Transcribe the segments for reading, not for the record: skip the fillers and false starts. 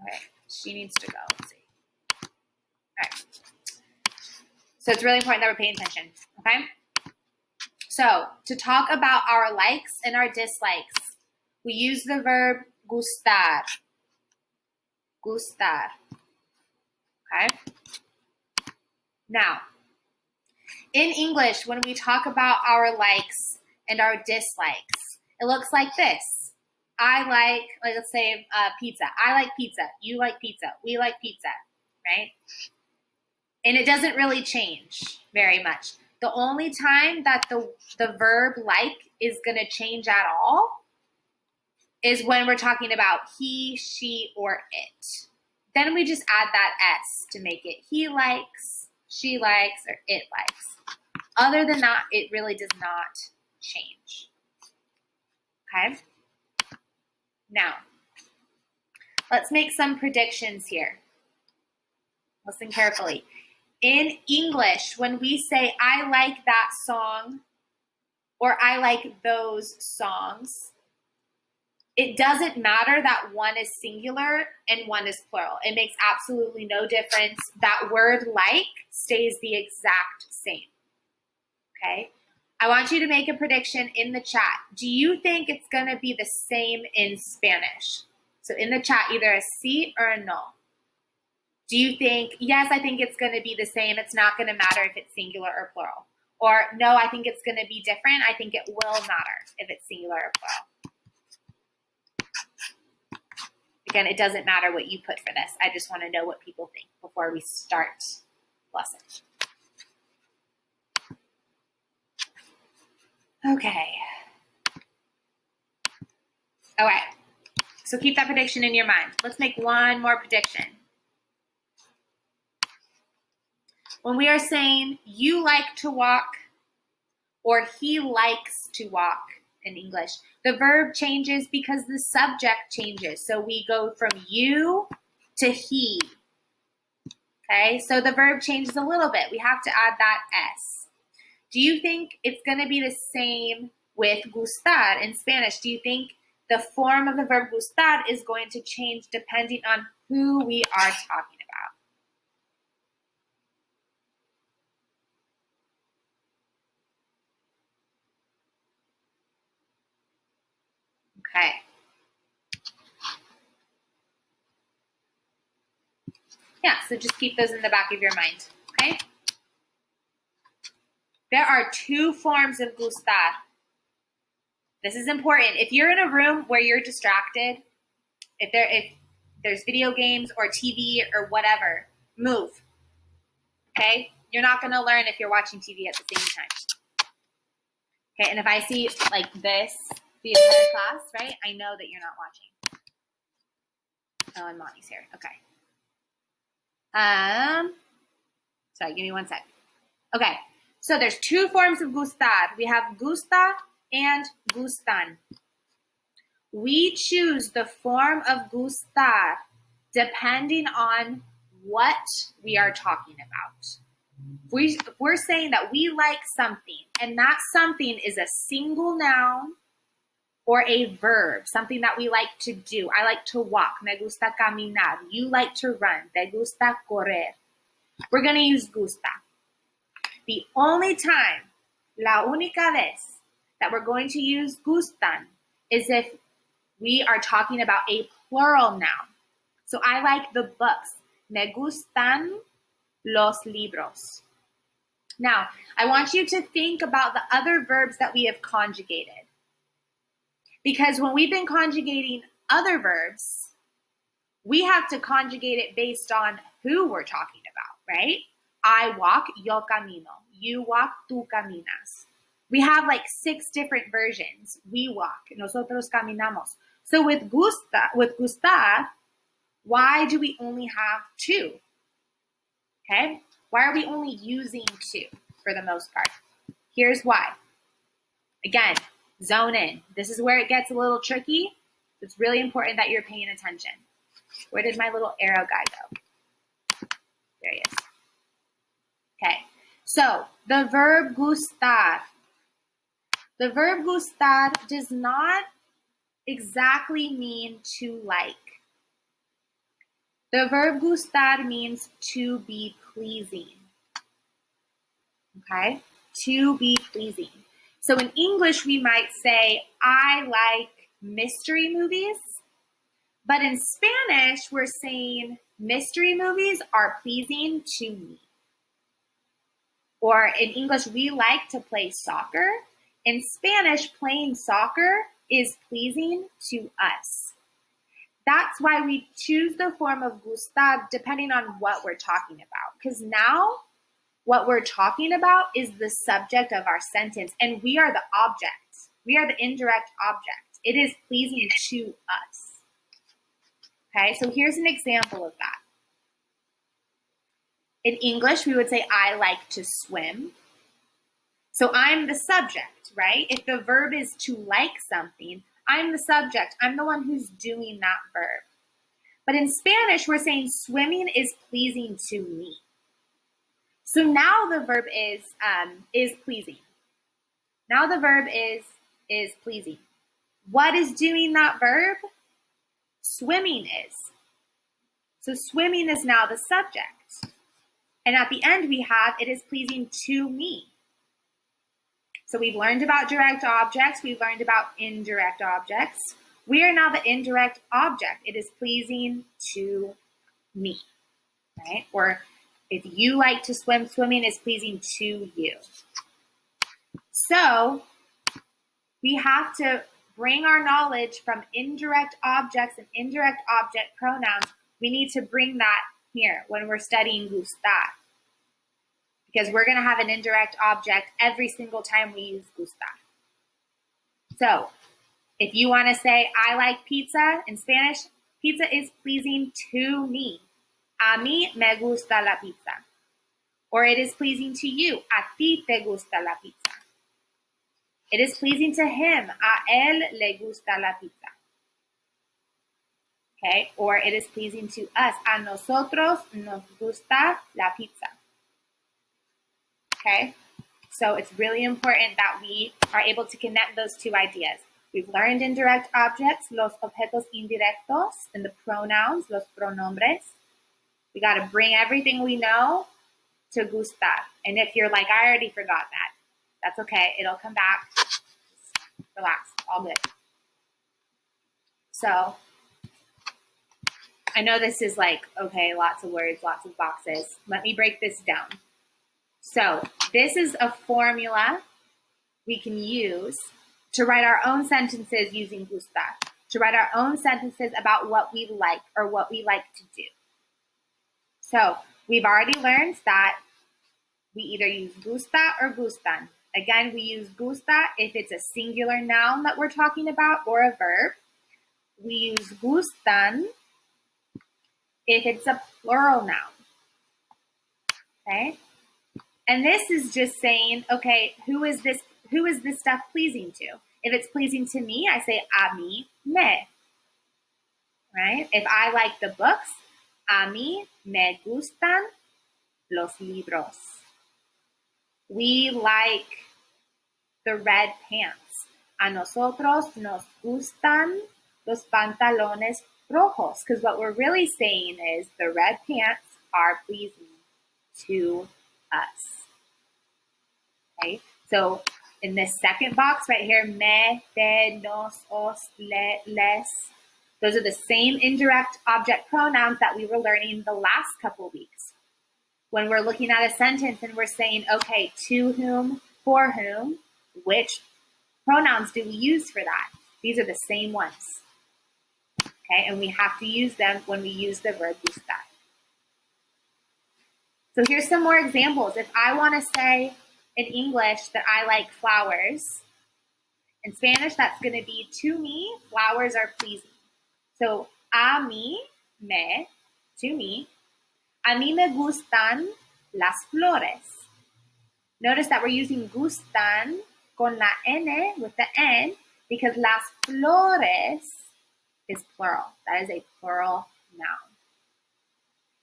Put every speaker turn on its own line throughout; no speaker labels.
Okay, she needs to go. Let's see. All right. So it's really important that we're paying attention, okay? So to talk about our likes and our dislikes, we use the verb gustar. Gustar. Okay? Now, in English, when we talk about our likes and our dislikes, it looks like this. I like, let's say, pizza. I like pizza. You like pizza. We like pizza, right? And it doesn't really change very much. The only time that the verb like is going to change at all is when we're talking about he, she, or it. Then we just add that S to make it he likes, she likes, or it likes. Other than that, it really does not change. Okay? Now, let's make some predictions here. Listen carefully. In English, when we say, I like that song, or I like those songs, it doesn't matter that one is singular and one is plural. It makes absolutely no difference. That word like stays the exact same. Okay? I want you to make a prediction in the chat. Do you think it's going to be the same in Spanish? So in the chat, either a sí or a no. Do you think, yes, I think it's going to be the same. It's not going to matter if it's singular or plural. Or no, I think it's going to be different. I think it will matter if it's singular or plural. Again, it doesn't matter what you put for this. I just want to know what people think before we start lesson. Okay. All right. So keep that prediction in your mind. Let's make one more prediction. When we are saying you like to walk or he likes to walk in English, the verb changes because the subject changes. So we go from you to he. Okay, so the verb changes a little bit. We have to add that S. Do you think it's going to be the same with gustar in Spanish? Do you think the form of the verb gustar is going to change depending on who we are talking about? Okay. Yeah, so just keep those in the back of your mind, okay? There are two forms of gustar. This is important. If you're in a room where you're distracted, if there's video games or TV or whatever, move, okay? You're not going to learn if you're watching TV at the same time. Okay, and if I see like this the entire class, right, I know that you're not watching. Oh, and Mommy's here. Okay. Sorry, give me one sec. Okay, so there's two forms of gustar. We have gusta and gustan. We choose the form of gustar depending on what we are talking about. If we're saying that we like something, and that something is a single noun or a verb, something that we like to do. I like to walk. Me gusta caminar. You like to run. Te gusta correr. We're going to use gusta. The only time, la única vez, that we're going to use gustan is if we are talking about a plural noun. So I like the books. Me gustan los libros. Now, I want you to think about the other verbs that we have conjugated. Because when we've been conjugating other verbs, we have to conjugate it based on who we're talking about, right? I walk, yo camino. You walk, tú caminas. We have like 6 different versions. We walk, nosotros caminamos. So with gustar, why do we only have 2? Okay? Why are we only using 2 for the most part? Here's why. Again, zone in. This is where it gets a little tricky. It's really important that you're paying attention. Where did my little arrow guy go? There he is. Okay, so the verb gustar. The verb gustar does not exactly mean to like. The verb gustar means to be pleasing. Okay? To be pleasing. So in English, we might say, I like mystery movies. But in Spanish, we're saying mystery movies are pleasing to me. Or in English, we like to play soccer. In Spanish, playing soccer is pleasing to us. That's why we choose the form of gustar depending on what we're talking about. Because now what we're talking about is the subject of our sentence, and we are the object. We are the indirect object. It is pleasing to us. Okay, so here's an example of that. In English, we would say, I like to swim. So I'm the subject, right? If the verb is to like something, I'm the subject. I'm the one who's doing that verb. But in Spanish, we're saying swimming is pleasing to me. So now the verb is pleasing. Now the verb is pleasing. What is doing that verb? Swimming is. So swimming is now the subject. And at the end we have, it is pleasing to me. So we've learned about direct objects. We've learned about indirect objects. We are now the indirect object. It is pleasing to me, right? Or if you like to swim, swimming is pleasing to you. So we have to bring our knowledge from indirect objects and indirect object pronouns. We need to bring that here when we're studying gustar. Because we're going to have an indirect object every single time we use gustar. So if you want to say, I like pizza in Spanish, pizza is pleasing to me. A mí me gusta la pizza. Or it is pleasing to you. A ti te gusta la pizza. It is pleasing to him. A él le gusta la pizza. Okay? Or it is pleasing to us. A nosotros nos gusta la pizza. Okay? So it's really important that we are able to connect those two ideas. We've learned indirect objects, los objetos indirectos, and the pronouns, los pronombres. We got to bring everything we know to gustar. And if you're like, I already forgot that, that's okay. It'll come back. Relax. All good. So I know this is like, okay, lots of words, lots of boxes. Let me break this down. So this is a formula we can use to write our own sentences using gustar, to write our own sentences about what we like or what we like to do. So we've already learned that we either use gusta or gustan. Again, we use gusta if it's a singular noun that we're talking about or a verb. We use gustan if it's a plural noun. Okay? And this is just saying, okay, who is this stuff pleasing to? If it's pleasing to me, I say a mí me. Right? If I like the books, a mí me gustan los libros. We like the red pants. A nosotros nos gustan los pantalones rojos. Because what we're really saying is the red pants are pleasing to us. Okay? So in this second box right here, me, te, nos, os, le, les, those are the same indirect object pronouns that we were learning the last couple weeks. When we're looking at a sentence and we're saying, okay, to whom, for whom, which pronouns do we use for that? These are the same ones. Okay, and we have to use them when we use the verb gustar. So here's some more examples. If I want to say in English that I like flowers, in Spanish that's going to be to me, flowers are pleasing. So a mí, me, to me. A mí me gustan las flores. Notice that we're using gustan con la N with the N because las flores is plural. That is a plural noun.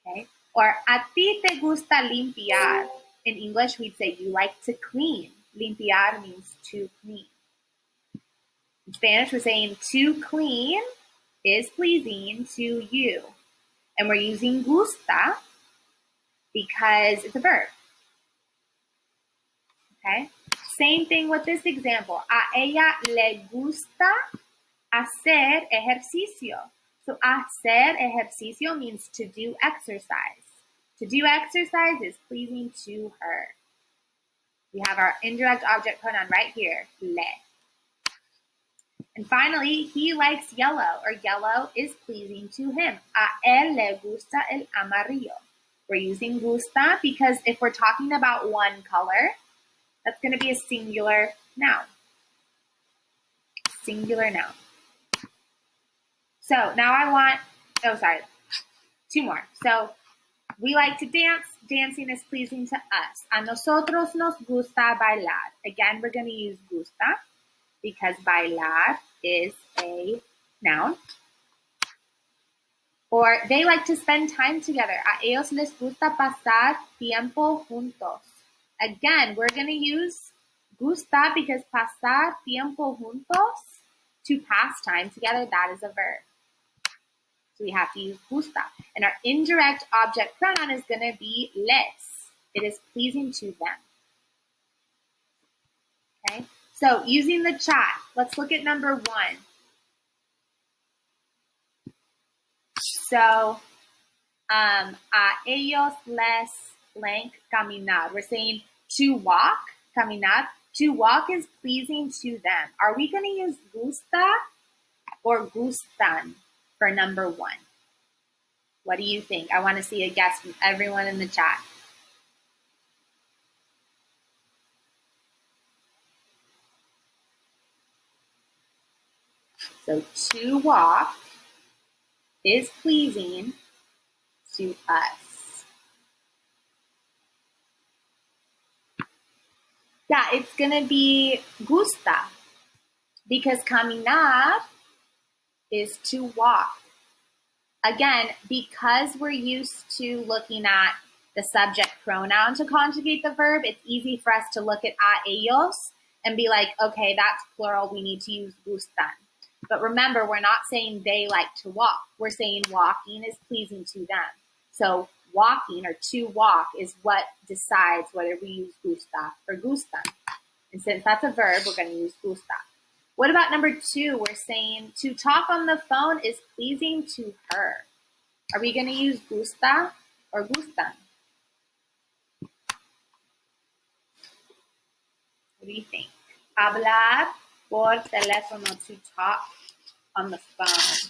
Okay? Or a ti te gusta limpiar. In English, we'd say you like to clean. Limpiar means to clean. In Spanish, we're saying to clean is pleasing to you. And we're using gusta because it's a verb. Okay? Same thing with this example. A ella le gusta hacer ejercicio. So hacer ejercicio means to do exercise. To do exercise is pleasing to her. We have our indirect object pronoun right here, le. And finally, he likes yellow, or yellow is pleasing to him. A él le gusta el amarillo. We're using gusta because if we're talking about one color, that's going to be a singular noun. Singular noun. So now I want, two more. So we like to dance. Dancing is pleasing to us. A nosotros nos gusta bailar. Again, we're going to use gusta because bailar is a noun. Or they like to spend time together. A ellos les gusta pasar tiempo juntos. Again, we're going to use gusta because pasar tiempo juntos, to pass time together, that is a verb. So we have to use gusta. And our indirect object pronoun is going to be les. It is pleasing to them. Okay? So using the chat, let's look at number 1. So, a ellos les blank caminar. We're saying to walk, caminar. To walk is pleasing to them. Are we going to use gusta or gustan for number 1? What do you think? I want to see a guess from everyone in the chat. So to walk is pleasing to us. Yeah, it's going to be gusta because caminar is to walk. Again, because we're used to looking at the subject pronoun to conjugate the verb, it's easy for us to look at a ellos and be like, okay, that's plural, we need to use gustan. But remember, we're not saying they like to walk. We're saying walking is pleasing to them. So walking or to walk is what decides whether we use gusta or gustan. And since that's a verb, we're going to use gusta. What about number 2? We're saying to talk on the phone is pleasing to her. Are we going to use gusta or gustan? What do you think? Hablar por teléfono, to talk on the phone.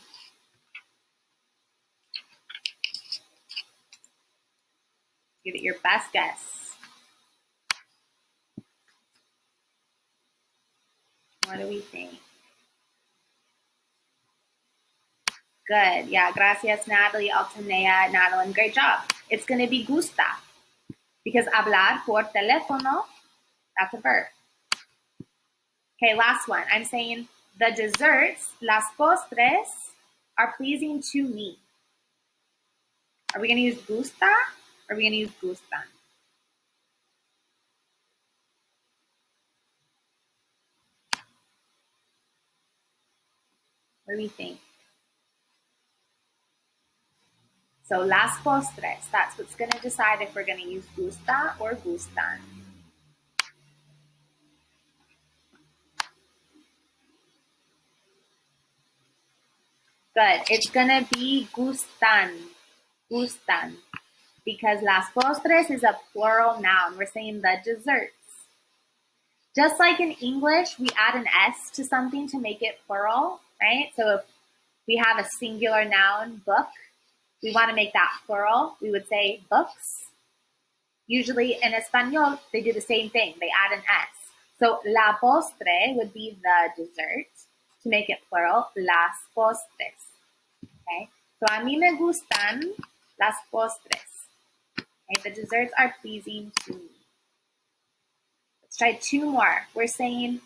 Give it your best guess. What do we think? Good. Yeah, gracias, Natalie, Altanea, Natalie. Great job. It's going to be gusta because hablar por teléfono, that's a verb. Okay, last one. I'm saying the desserts, las postres, are pleasing to me. Are we going to use gusta or are we going to use gustan? What do we think? So las postres, that's what's going to decide if we're going to use gusta or gustan. Good. It's going to be gustan. Gustan. Because las postres is a plural noun. We're saying the desserts. Just like in English, we add an S to something to make it plural, right? So if we have a singular noun, book, we want to make that plural. We would say books. Usually in Espanol, they do the same thing. They add an S. So la postre would be the dessert. To make it plural, las postres. Okay? So a mí me gustan las postres. Okay? The desserts are pleasing to me. Let's try 2 more. We're saying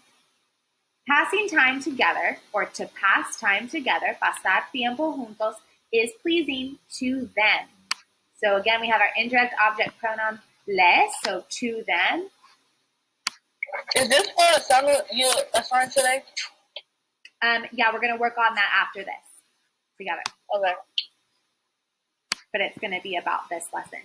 passing time together, or to pass time together, pasar tiempo juntos, is pleasing to them. So again, we have our indirect object pronoun les, so to them.
Is this for the assignment you assigned today?
Yeah, we're going to work on that after this together.
Okay.
but it's going to be about this lesson.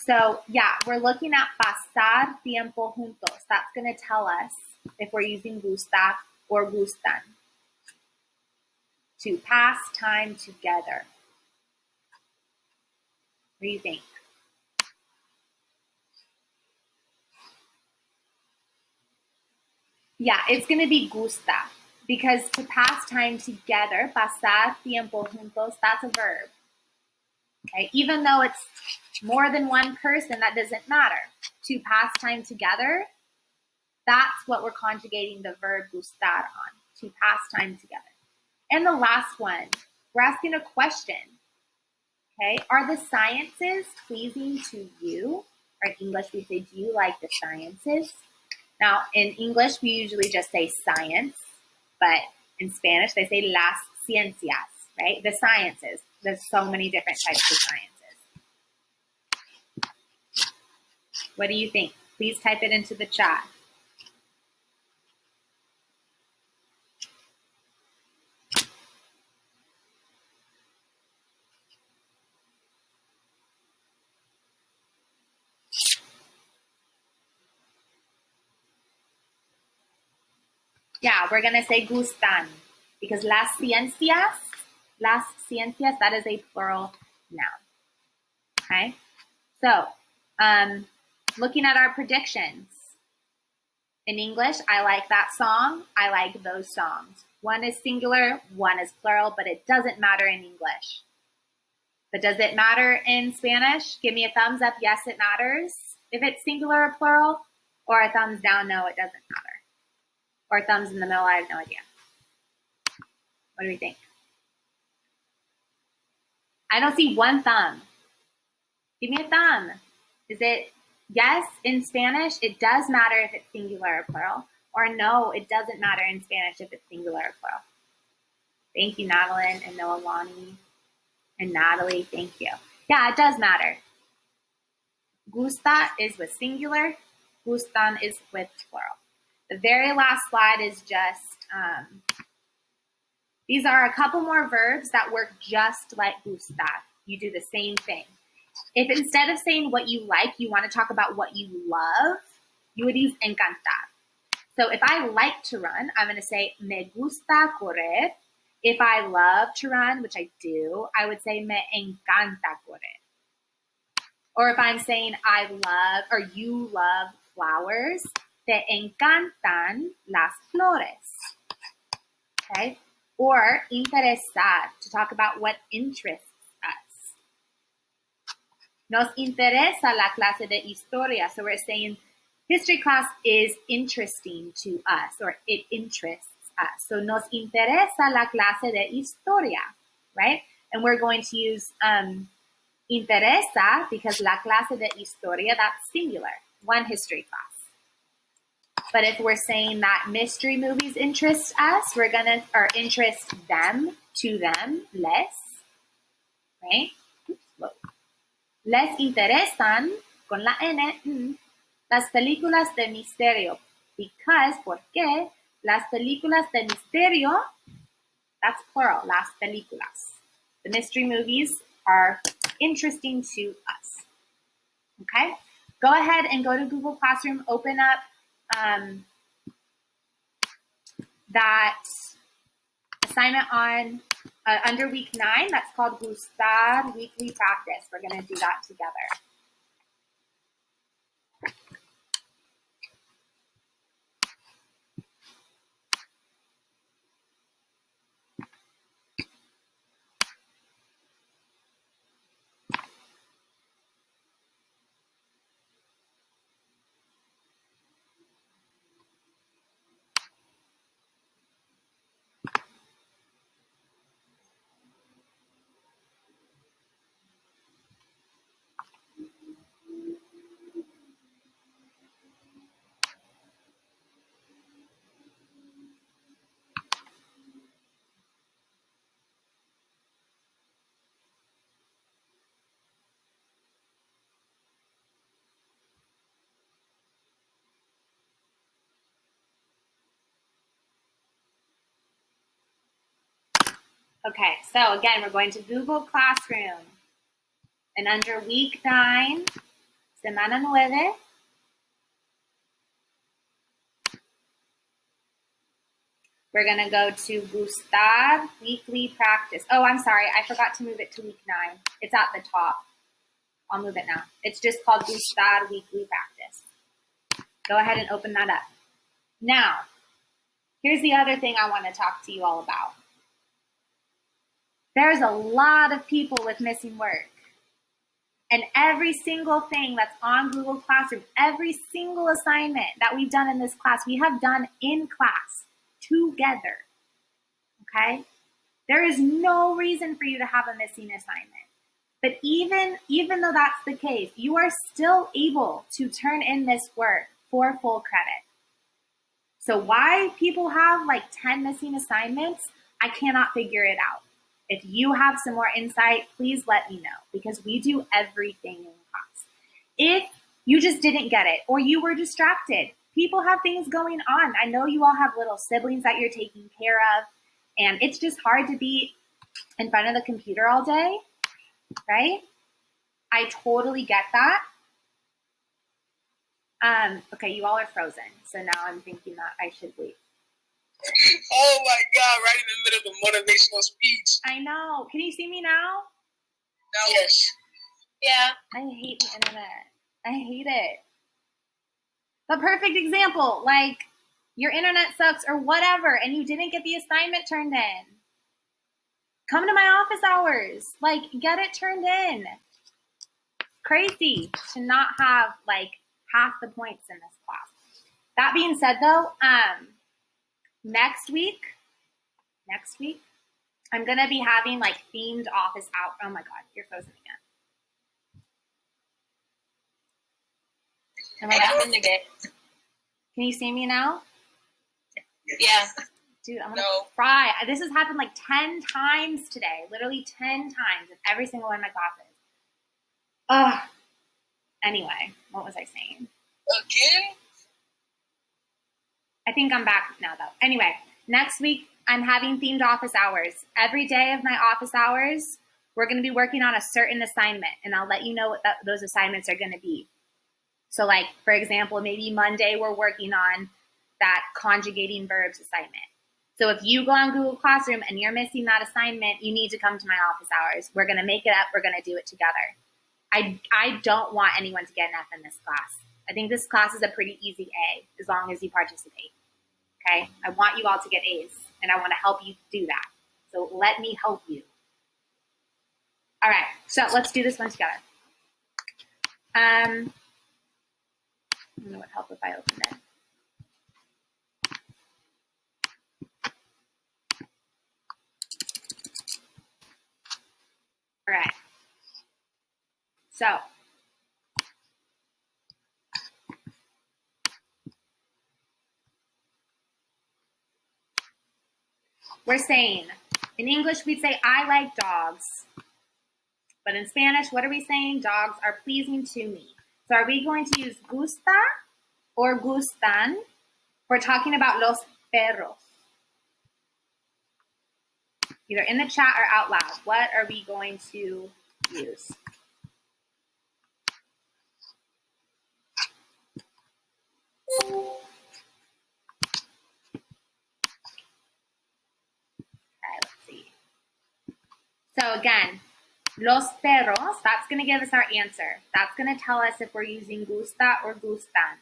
So yeah, we're looking at pasar tiempo juntos. That's going to tell us if we're using gusta or gustan. To pass time together. What do you think? Yeah, it's going to be gusta because to pass time together, pasar tiempo juntos, that's a verb. Okay, even though it's more than one person, that doesn't matter. To pass time together, that's what we're conjugating the verb gustar on, to pass time together. And the last one, we're asking a question. Okay, are the sciences pleasing to you? Or in English, we say, do you like the sciences? Now, in English, we usually just say science, but in Spanish, they say las ciencias, right? The sciences. There's so many different types of sciences. What do you think? Please type it into the chat. Yeah, we're going to say gustan because las ciencias, that is a plural noun. Okay, so looking at our predictions. In English, I like that song. I like those songs. One is singular, one is plural, but it doesn't matter in English. But does it matter in Spanish? Give me a thumbs up. Yes, it matters. If it's singular or plural, or a thumbs down. No, it doesn't matter. Or thumbs in the middle. I have no idea. What do we think? I don't see one thumb. Give me a thumb. Is it yes in Spanish? It does matter if it's singular or plural. Or no, it doesn't matter in Spanish if it's singular or plural. Thank you, Madeline and Noelani and Natalie. Thank you. Yeah, it does matter. Gusta is with singular. Gustan is with plural. The very last slide is just, these are a couple more verbs that work just like gusta. You do the same thing. If instead of saying what you like, you want to talk about what you love, you would use encantar. So if I like to run, I'm going to say me gusta correr. If I love to run, which I do, I would say me encanta correr. Or if I'm saying I love or you love flowers, te encantan las flores. Okay? Or interesar, to talk about what interests us. Nos interesa la clase de historia. So we're saying history class is interesting to us, or it interests us. So nos interesa la clase de historia, right? And we're going to use interesa because la clase de historia, that's singular, one history class. But if we're saying that mystery movies interest us, we're gonna, or interest them, to them, les, right? Les interesan, con la N, las películas de misterio. Because, porque, las películas de misterio, that's plural, las películas. The mystery movies are interesting to us. Okay? Go ahead and go to Google Classroom, open up that assignment on under week 9. That's called Gustar Weekly Practice. We're going to do that together. Okay, so again, we're going to Google Classroom. And under week 9, semana 9, we're going to go to Gustar weekly practice. Oh, I'm sorry. I forgot to move it to week 9. It's at the top. I'll move it now. It's just called Gustar weekly practice. Go ahead and open that up. Now, here's the other thing I want to talk to you all about. There's a lot of people with missing work. And every single thing that's on Google Classroom, every single assignment that we've done in this class, we have done in class together. Okay? There is no reason for you to have a missing assignment. But even though that's the case, you are still able to turn in this work for full credit. So why people have like 10 missing assignments, I cannot figure it out. If you have some more insight, please let me know, because we do everything in class. If you just didn't get it or you were distracted, people have things going on. I know you all have little siblings that you're taking care of, and it's just hard to be in front of the computer all day, right? I totally get that. Okay, you all are frozen, so now I'm thinking that I should wait.
Oh my God, right in the middle of the motivational speech.
I know. Can you see me now?
No. Yes. Yeah.
I hate the internet. I hate it. The perfect example, like your internet sucks or whatever, and you didn't get the assignment turned in. Come to my office hours. Like, get it turned in. Crazy to not have like half the points in this class. That being said, though, next week, I'm gonna be having like themed office out. Oh my God, you're frozen again.
What happened again?
Can you see me now?
Yeah.
Dude, I'm gonna cry. This has happened like 10 times today. Literally 10 times in every single one of my classes. Ugh. Anyway, what was I saying?
Again?
I think I'm back now, though. Anyway, next week, I'm having themed office hours. Every day of my office hours, we're going to be working on a certain assignment, and I'll let you know what those assignments are going to be. So, like, for example, maybe Monday, we're working on that conjugating verbs assignment. So if you go on Google Classroom and you're missing that assignment, you need to come to my office hours. We're going to make it up. We're going to do it together. I don't want anyone to get an F in this class. I think this class is a pretty easy A, as long as you participate. Okay? I want you all to get A's, and I want to help you do that. So let me help you. All right, so let's do this one together. I don't know what help if I open it. All right. So we're saying, in English, we'd say, I like dogs. But in Spanish, what are we saying? Dogs are pleasing to me. So are we going to use gusta or gustan? We're talking about los perros. Either in the chat or out loud. What are we going to use? Okay, let's see. So again, los perros, that's going to give us our answer. That's going to tell us if we're using gusta or gustan.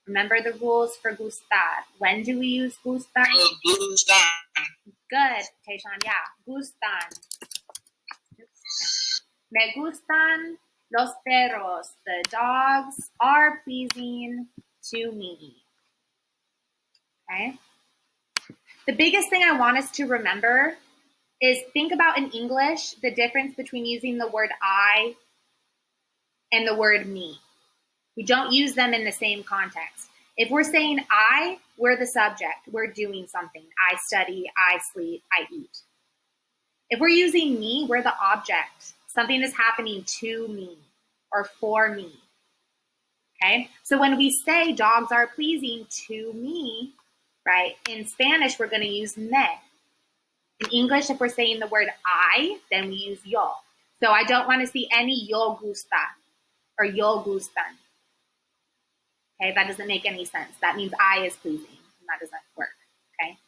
Remember the rules for gustar. When do we use gustan?
Gustan.
Good, Tayshawn. Yeah, gustan. Me gustan los perros. The dogs are pleasing to me. Okay? The biggest thing I want us to remember is think about in English the difference between using the word I and the word me. We don't use them in the same context. If we're saying I, we're the subject. We're doing something. I study, I sleep, I eat. If we're using me, we're the object. Something is happening to me or for me. Okay? So when we say dogs are pleasing to me, right? In Spanish, we're going to use me. In English, if we're saying the word I, then we use yo. So I don't want to see any yo gusta or yo gustan. Okay, that doesn't make any sense. That means I is pleasing, and that doesn't work. Okay.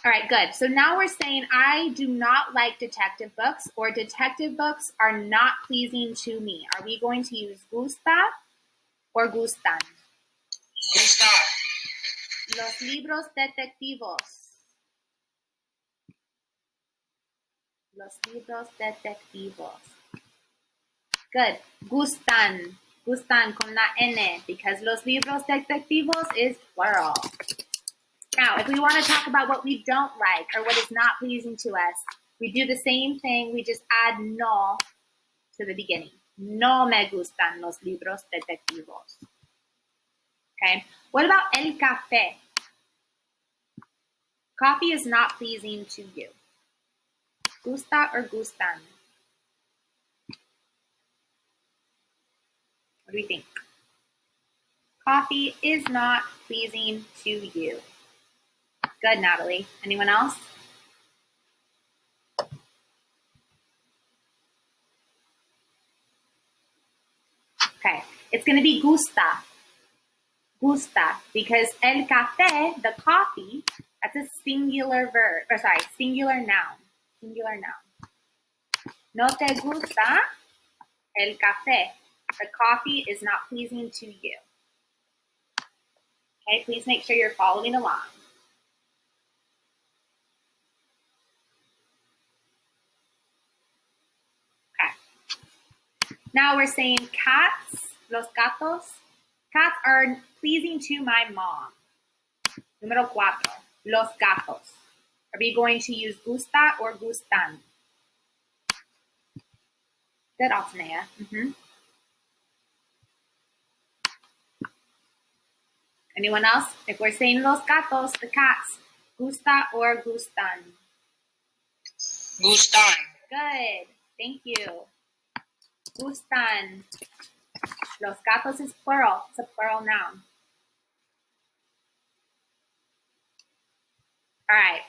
All right, good. So now we're saying I do not like detective books, or detective books are not pleasing to me. Are we going to use gusta or gustan?
Gustar.
Los libros detectivos. Los libros detectivos. Good. Gustan. Gustan con la N, because los libros detectivos is plural. Now, if we want to talk about what we don't like or what is not pleasing to us, we do the same thing. We just add no to the beginning. No me gustan los libros detectivos. Okay. What about el café? Coffee is not pleasing to you. Gusta or gustan? What do we think? Coffee is not pleasing to you. Good, Natalie. Anyone else? Okay, it's going to be gusta. Gusta, because el café, the coffee, that's a singular verb, or sorry, singular noun. Singular noun. No te gusta el café. The coffee is not pleasing to you. Okay, please make sure you're following along. Okay. Now we're saying cats, los gatos. Cats are pleasing to my mom. Número 4, los gatos. Are we going to use gusta or gustan? Good, Altanea. Anyone else? If we're saying los gatos, the cats, gusta or gustan?
Gustan.
Good. Thank you. Gustan. Los gatos is plural. It's a plural noun. All right.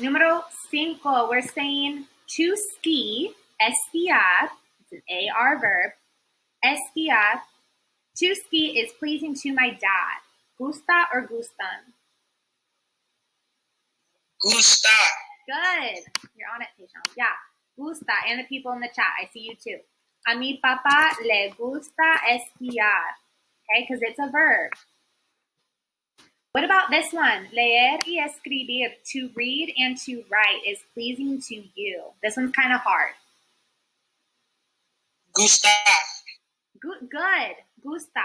Número 5, we're saying to ski, esquiar. It's an AR verb. Esquiar. To ski is pleasing to my dad. Gusta or gustan?
Gustar.
Good. You're on it, Tejan. Yeah. Gusta. And the people in the chat. I see you too. A mi papá le gusta esquiar. Okay, because it's a verb. What about this one? Leer y escribir. To read and to write is pleasing to you. This one's kind of hard.
Gustar.
Good. Gusta.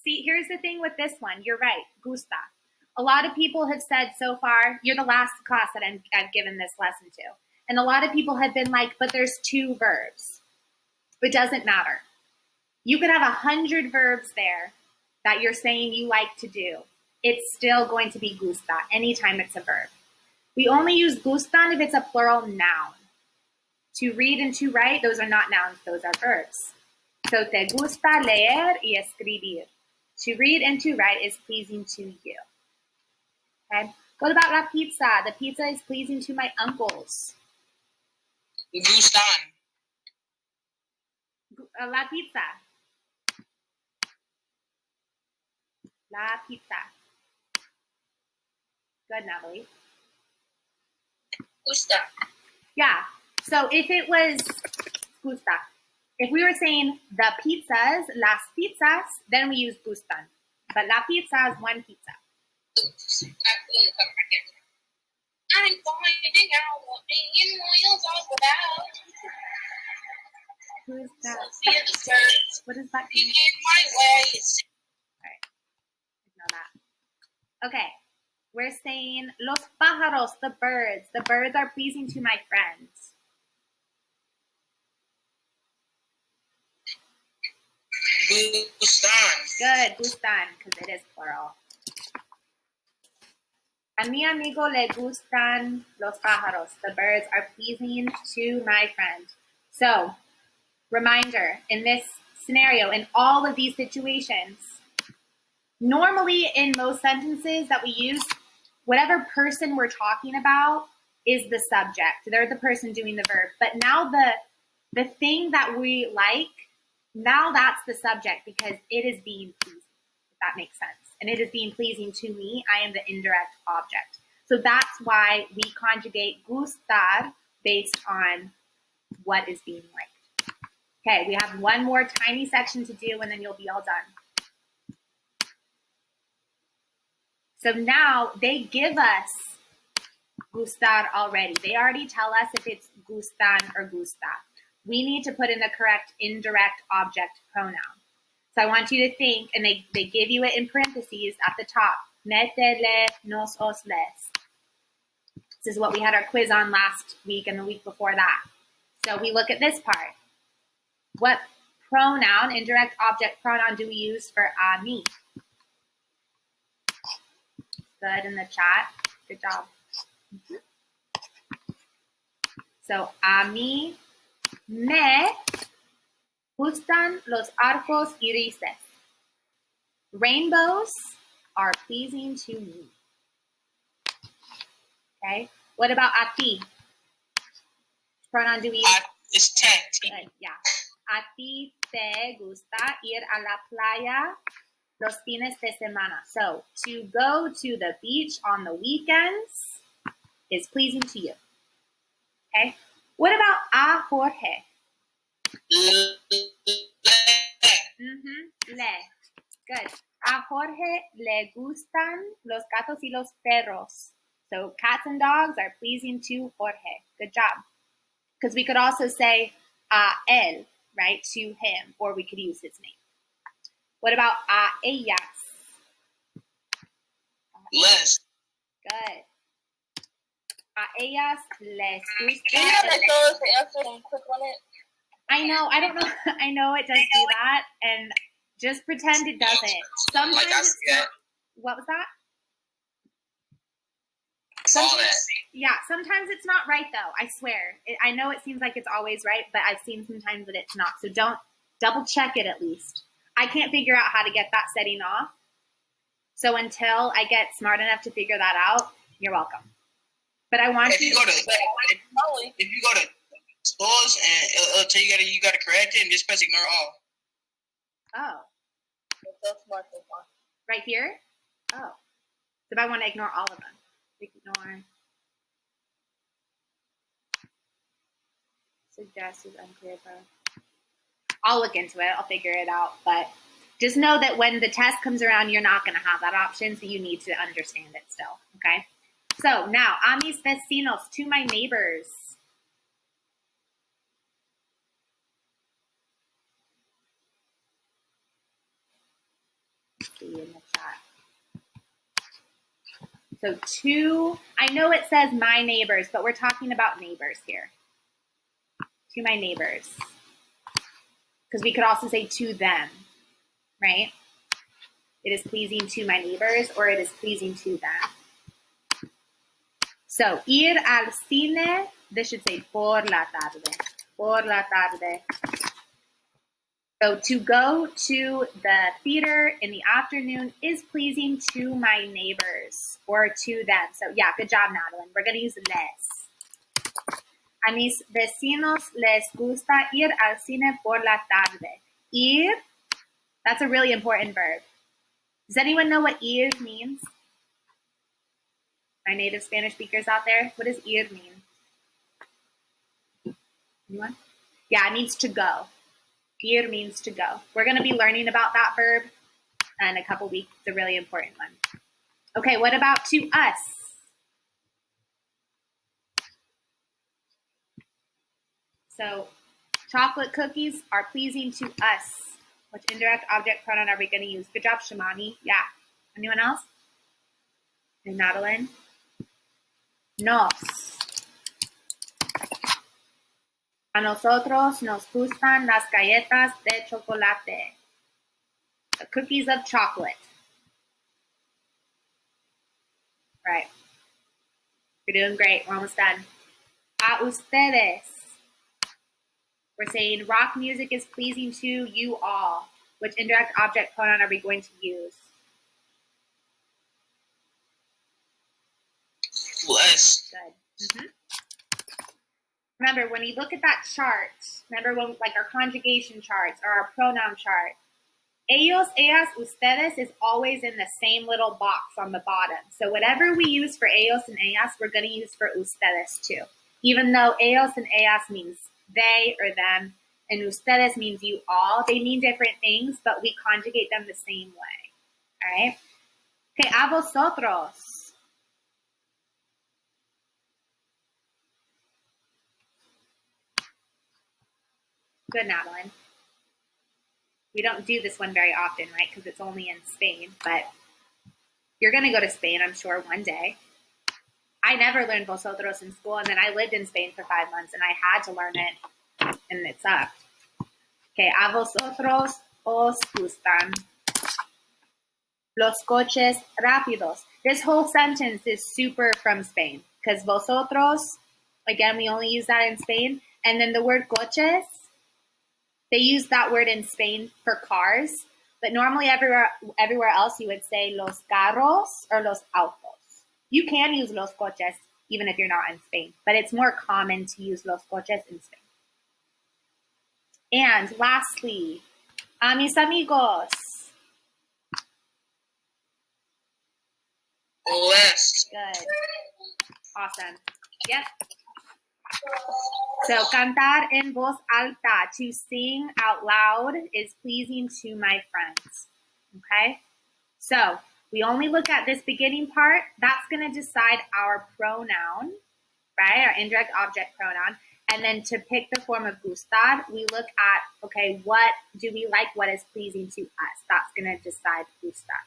See, here's the thing with this one. You're right. Gusta. A lot of people have said so far, you're the last class that I've given this lesson to. And a lot of people have been like, but there's 2 verbs. It doesn't matter. You could have 100 verbs there that you're saying you like to do. It's still going to be gusta anytime it's a verb. We only use gustan if it's a plural noun. To read and to write, those are not nouns, those are verbs. So te gusta leer y escribir. To read and to write is pleasing to you. Okay. What about la pizza? The pizza is pleasing to my uncles.
Gustan.
La pizza. La pizza. Good, Natalie.
Gusta.
Yeah. So if it was gusta, if we were saying the pizzas, las pizzas, then we use gustan. But la pizza is one pizza.
I'm finding out what being loyal's all about.
Who is that?
Sophia the
What is that?
in my ways.
All right. Ignore that. Okay. We're saying los pájaros, the birds. The birds are pleasing to my friends.
Gustan.
Good, gustan, because it is plural. A mi amigo le gustan los pájaros. The birds are pleasing to my friend. So, reminder, in this scenario, in all of these situations, normally in most sentences that we use, whatever person we're talking about is the subject. They're the person doing the verb. But now The thing that we like, now that's the subject because it is being pleasing, if that makes sense. And it is being pleasing to me. I am the indirect object. So that's why we conjugate gustar based on what is being liked. Okay, we have one more tiny section to do and then you'll be all done. So now they give us gustar already. They already tell us if it's gustan or gusta. We need to put in the correct indirect object pronoun. So I want you to think, and they give you it in parentheses at the top. Metele nos os les. This is what we had our quiz on last week and the week before that. So we look at this part. What pronoun, indirect object pronoun, do we use for a me? Good in the chat. Good job. So a mí me gustan los arcos irises. Rainbows are pleasing to me. Okay. What about a ti? Which pronoun do we use?
It's te.
Good. Yeah. A ti te gusta ir a la playa los fines de semana. So to go to the beach on the weekends is pleasing to you. Okay. What about a Jorge? Le. Good. A Jorge le gustan los gatos y los perros. So cats and dogs are pleasing to Jorge. Good job. Because we could also say a él, right, to him, or we could use his name. What about a ellas?
Les.
Good. A ellas les gusta.
Can you have like those to answer and click on it?
I know. I don't know. I know it does do that, and just pretend it doesn't. Sometimes
Like I
it's
see
not.
that.
What was that?
Saw that.
Yeah, sometimes it's not right though. I swear. I know it seems like it's always right, but I've seen sometimes that it's not. So don't double check it at least. I can't figure out how to get that setting off. So until I get smart enough to figure that out, you're welcome. But I want
If you go to stores and it'll tell you gotta correct it and just press ignore all.
Oh,
That's smart so far.
right here? Oh. So if I want to ignore all of them. Ignore. Suggested unclear. I'll look into it. I'll figure it out. But just know that when the test comes around, you're not going to have that option. So you need to understand it still. Okay. So now, a mis vecinos, to my neighbors. See in the chat. So to, I know it says my neighbors, but we're talking about neighbors here. To my neighbors. Because we could also say to them, right? It is pleasing to my neighbors or it is pleasing to them. So, ir al cine, this should say por la tarde. Por la tarde. So, to go to the theater in the afternoon is pleasing to my neighbors or to them. So, yeah, good job, Madeline. We're going to use les. A mis vecinos les gusta ir al cine por la tarde. Ir, that's a really important verb. Does anyone know what ir means? My native Spanish speakers out there, what does ir mean? Anyone? Yeah, it means to go. Ir means to go. We're going to be learning about that verb in a couple weeks. It's a really important one. Okay, what about to us? So, chocolate cookies are pleasing to us. Which indirect object pronoun are we going to use? Good job, Shimani. Yeah. Anyone else? And Madeline? Nos. A nosotros nos gustan las galletas de chocolate. The cookies of chocolate. Right. You're doing great. We're almost done. A ustedes. We're saying rock music is pleasing to you all. Which indirect object pronoun are we going to use?
Les.
Good. remember when you look at that chart, remember when like our conjugation charts or our pronoun chart, ellos, ellas, ustedes is always in the same little box on the bottom. So whatever we use for ellos and ellas, we're going to use for ustedes too. Even though ellos and ellas means they or them, and ustedes means you all, they mean different things, but we conjugate them the same way. All right? Okay, a vosotros. Good, Madeline. We don't do this one very often, right? Because it's only in Spain, but you're going to go to Spain, I'm sure, one day. I never learned vosotros in school, and then I lived in Spain for 5 months, and I had to learn it, and it sucked. Okay, a vosotros os gustan los coches rápidos. This whole sentence is super from Spain, because vosotros, again, we only use that in Spain, and then the word coches, they use that word in Spain for cars, but normally everywhere else you would say los carros or los autos. You can use los coches even if you're not in Spain, but it's more common to use los coches in Spain. And lastly, a mis amigos.
Less.
Good. Awesome. Yep. So, cantar en voz alta, to sing out loud, is pleasing to my friends. Okay? So, we only look at this beginning part. That's going to decide our pronoun, right? Our indirect object pronoun. And then to pick the form of gustar, we look at, okay, what do we like? What is pleasing to us? That's going to decide gustar.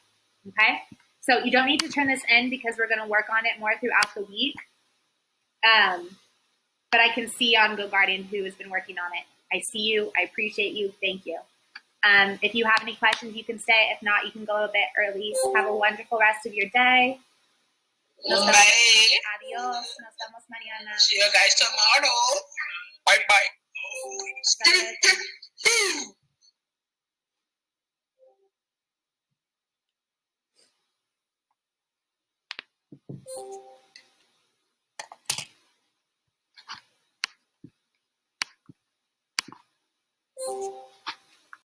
Okay? So, you don't need to turn this in because we're going to work on it more throughout the week. But I can see on Go Guardian who has been working on it. I see you. I appreciate you. Thank you. If you have any questions, you can stay. If not, you can go a bit early. Have a wonderful rest of your day.
Bye.
Adios. Nos vemos mañana.
See you guys tomorrow. Bye bye.